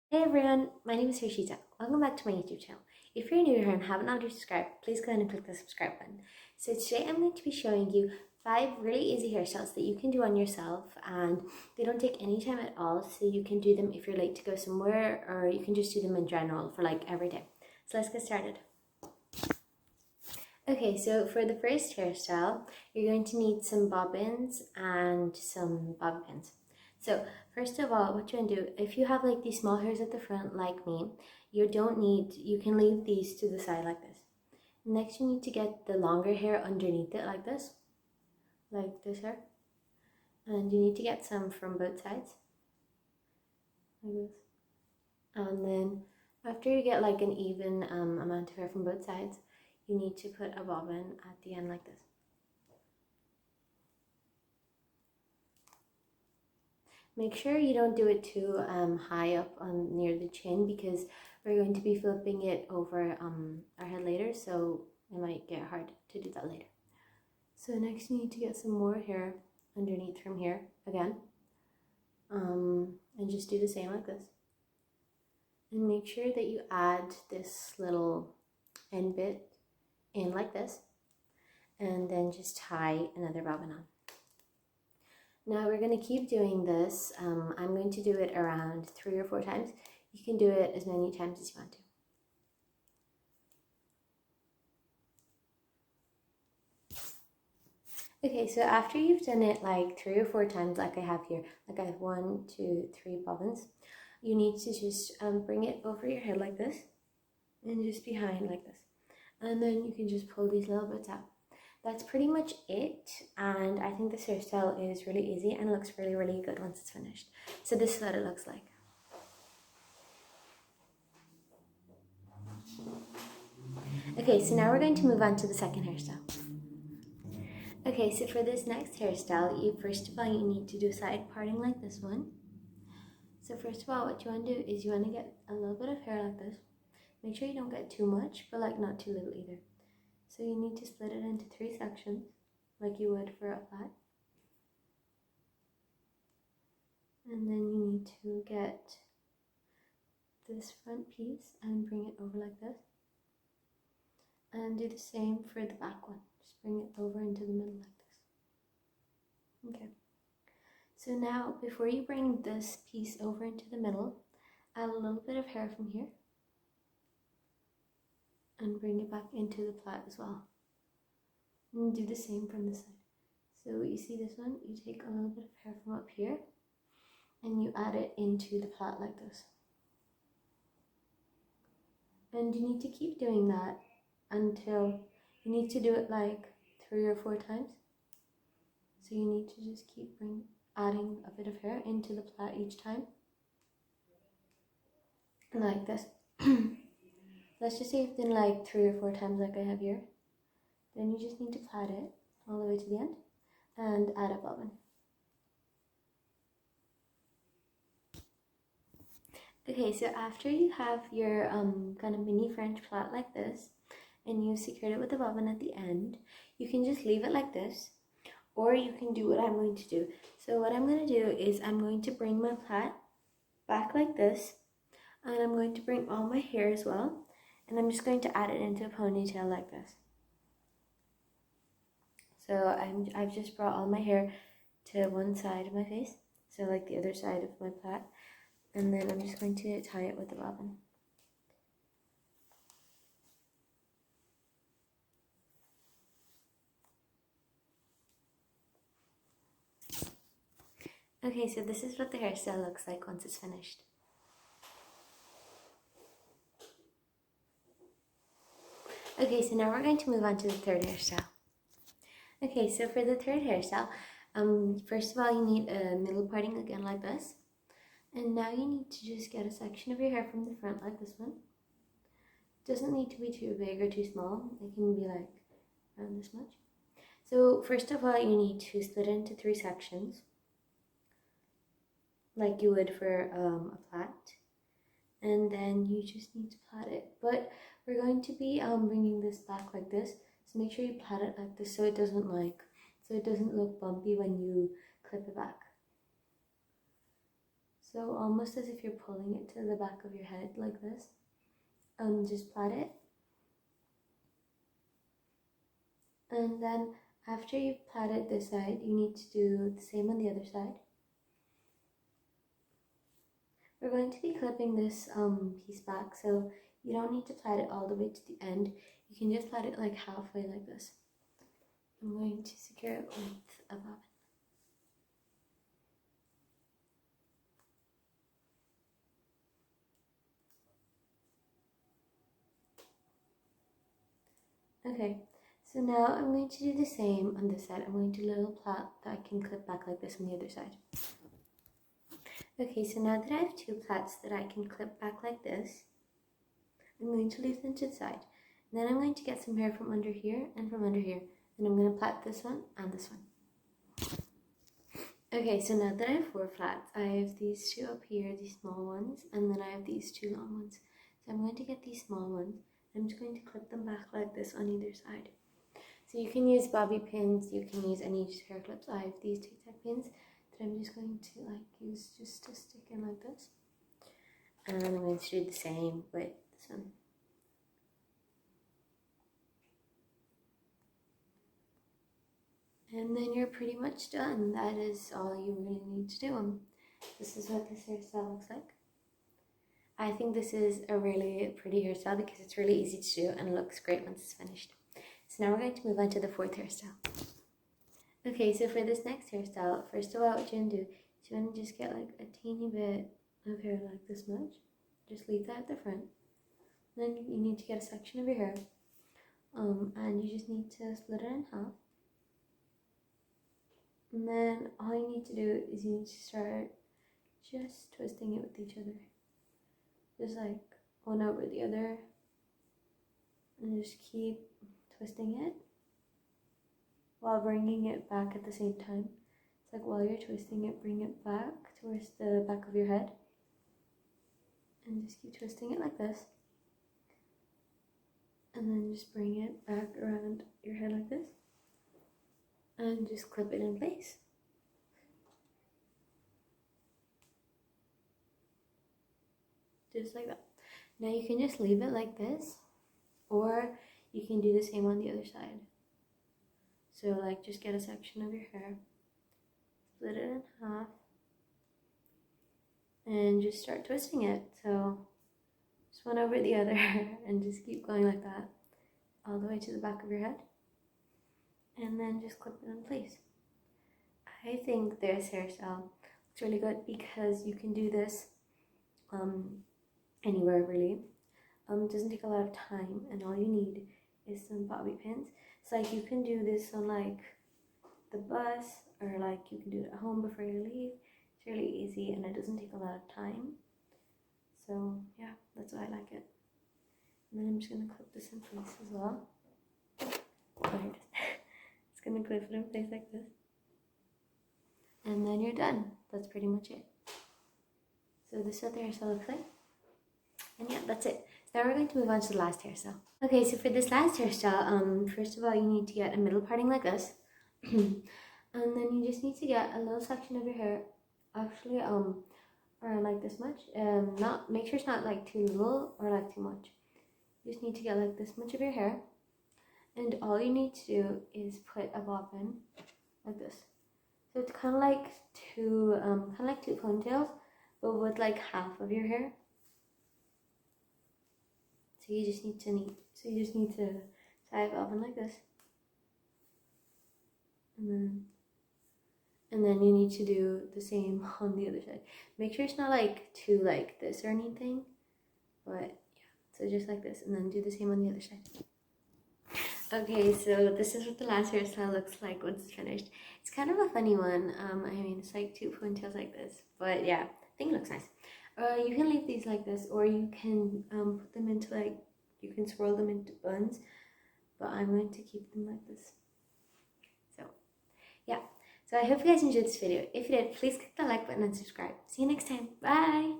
Hey everyone, my name is Harshita. Welcome back to my YouTube channel. If you're new here and haven't already subscribed, please go ahead and click the subscribe button. So today I'm going to be showing you 5 really easy hairstyles that you can do on yourself, and they don't take any time at all, so you can do them if you're late to go somewhere, or you can just do them in general for like every day. So let's get started. Okay, so for the first hairstyle, you're going to need some bobbins and some bobby pins. So first of all, what you want to do, if you have like these small hairs at the front like me, you can leave these to the side like this. Next, you need to get the longer hair underneath it like this hair. And you need to get some from both sides, like this. And then after you get like an even amount of hair from both sides, you need to put a bobbin at the end like this. Make sure you don't do it too high up on near the chin, because we're going to be flipping it over our head later, so it might get hard to do that later. So next you need to get some more hair underneath from here again, and just do the same like this. And make sure that you add this little end bit in like this, and then just tie another bobbin on. Now we're going to keep doing this. I'm going to do it around 3 or 4 times. You can do it as many times as you want to. Okay, so after you've done it like 3 or 4 times like I have here, like I have 1, 2, 3 bobbins, you need to just bring it over your head like this and just behind like this. And then you can just pull these little bits out. That's pretty much it, and I think this hairstyle is really easy and looks really, really good once it's finished. So this is what it looks like. Okay, so now we're going to move on to the second hairstyle. Okay, so for this next hairstyle, first of all you need to do side parting like this one. So first of all, what you want to do is you want to get a little bit of hair like this. Make sure you don't get too much, but like not too little either. So you need to split it into 3 sections, like you would for a plait. And then you need to get this front piece and bring it over like this. And do the same for the back one. Just bring it over into the middle like this. Okay. So now, before you bring this piece over into the middle, add a little bit of hair from here. And bring it back into the plait as well. And do the same from this side. So you see this one, you take a little bit of hair from up here and you add it into the plait like this. And you need to keep doing that until you need to do it like 3 or 4 times. So you need to just keep adding a bit of hair into the plait each time. Like this. Let's just say you've done like 3 or 4 times like I have here. Then you just need to plait it all the way to the end and add a bobbin. Okay, so after you have your kind of mini French plait like this, and you secured it with a bobbin at the end, you can just leave it like this, or you can do what I'm going to do. So what I'm going to do is I'm going to bring my plait back like this, and I'm going to bring all my hair as well, and I'm just going to add it into a ponytail like this. So I've just brought all my hair to one side of my face, so like the other side of my plait, and then I'm just going to tie it with a bobbin. Okay, so this is what the hairstyle looks like once it's finished. Okay, so now we're going to move on to the third hairstyle. Okay, so for the third hairstyle, first of all you need a middle parting again like this. And now you need to just get a section of your hair from the front like this one. It doesn't need to be too big or too small. It can be like around this much. So first of all you need to split it into 3 sections, like you would for a plait. And then you just need to plait it. But we're going to be bringing this back like this. So make sure you plait it like this so it doesn't look bumpy when you clip it back. So almost as if you're pulling it to the back of your head like this. Just plait it. And then after you've plaited this side, you need to do the same on the other side. We're going to be clipping this piece back, so you don't need to plait it all the way to the end. You can just plait it like halfway like this. I'm going to secure it with a bobbin. Okay, so now I'm going to do the same on this side. I'm going to do a little plait that I can clip back like this on the other side. Okay, so now that I have two plaits that I can clip back like this, I'm going to leave them to the side. And then I'm going to get some hair from under here and from under here. And I'm going to plait this one and this one. Okay, so now that I have four plaits, I have these two up here, these small ones, and then I have these two long ones. So I'm going to get these small ones. I'm just going to clip them back like this on either side. So you can use bobby pins, you can use any hair clips. I have these Tic Tac pins that I'm just going to use just to stick in like this. And I'm going to do the same with this one. And then you're pretty much done. That is all you really need to do. This is what this hairstyle looks like. I think this is a really pretty hairstyle because it's really easy to do and looks great once it's finished. So now we're going to move on to the fourth hairstyle. Okay, so for this next hairstyle, first of all, what you want to do is you want to just get like a teeny bit of hair like this much. Just leave that at the front. Then you need to get a section of your hair. And you just need to split it in half. And then all you need to do is you need to start just twisting it with each other. Just like one over the other. And just keep twisting it while bringing it back at the same time. It's like while you're twisting it, bring it back towards the back of your head. And just keep twisting it like this. And then just bring it back around your head like this. And just clip it in place. Just like that. Now you can just leave it like this, or you can do the same on the other side. So like just get a section of your hair, split it in half, and just start twisting it. So just one over the other and just keep going like that all the way to the back of your head. And then just clip it in place. I think this hairstyle looks really good because you can do this anywhere really. It doesn't take a lot of time, and all you need is some bobby pins. So like you can do this on like the bus, or like you can do it at home before you leave. It's really easy and it doesn't take a lot of time. So yeah, that's why I like it. And then I'm just gonna clip this in place as well. Oh, here it is. Just gonna clip it in place like this. And then you're done. That's pretty much it. So this is what the hairstyle looks like. And yeah, that's it. So now we're going to move on to the last hairstyle. Okay, so for this last hairstyle, first of all, you need to get a middle parting like this. And then you just need to get a little section of your hair, actually, around like this much. Make sure it's not like too little or like too much. You just need to get like this much of your hair. And all you need to do is put a bobbin like this. So it's kind of like two ponytails, but with like half of your hair. So you just need to tie a bobbin like this, and then you need to do the same on the other side. Make sure it's not like too like this or anything, but yeah. So just like this, and then do the same on the other side. Okay, so this is what the last hairstyle looks like once it's finished. It's kind of a funny one. I mean, it's like two ponytails like this, but yeah, I think it looks nice. You can leave these like this, or you can put them into you can swirl them into buns, but I'm going to keep them like this. So yeah, so I hope you guys enjoyed this video. If you did, please click the like button and subscribe. See you next time. Bye.